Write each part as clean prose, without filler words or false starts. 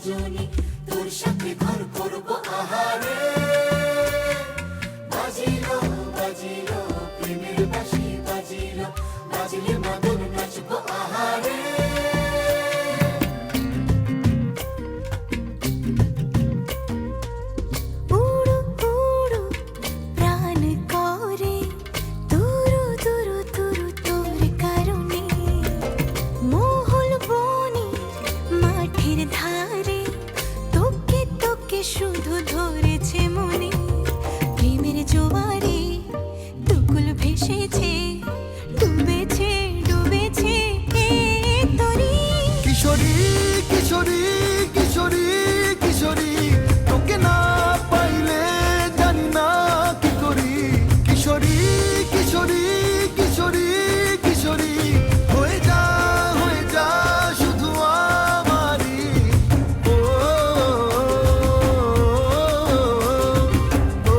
রজনী, তোর সাথে ঘর করবো আহারে। বাজিলো বাজিলো প্রেমের বাঁশি, বাজিলো বাজিলে মদন নাচবো আহারে। উড়ু উড়ু প্রাণ করে তুরু তুরু তুরু তোর কারণে, মহল বনে মাঠের ধারে তোকে তোকে শুধু ধরেছে মনে। প্রেমের জোয়ারে দুকুল ভেসেছে, ডুবেছে ডুবেছে এ তরি। কিশোরী কিশোরী কিশোরী কিশোরী, তোকে না পাইলে জানি না কি করি। কিশোরী কিশোরী কিশোরী কিশোরী, হয়ে যা শুধু আমারই। ও, ও, ও,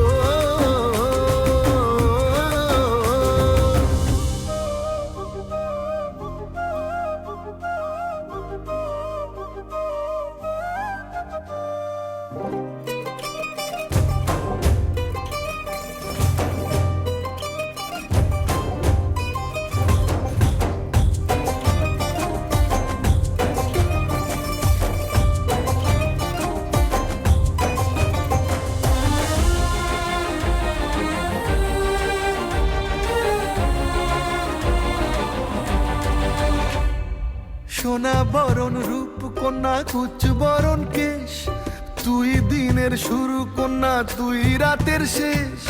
সোনা বরণ রূপ কন্যা কুচ বরণ কেশ, তুই দিনের শুরু কন্যা তুই রাতের শেষ।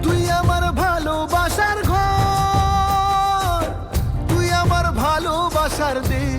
তুই আমার ভালোবাসার ঘর, তুই আমার ভালোবাসার দেশ।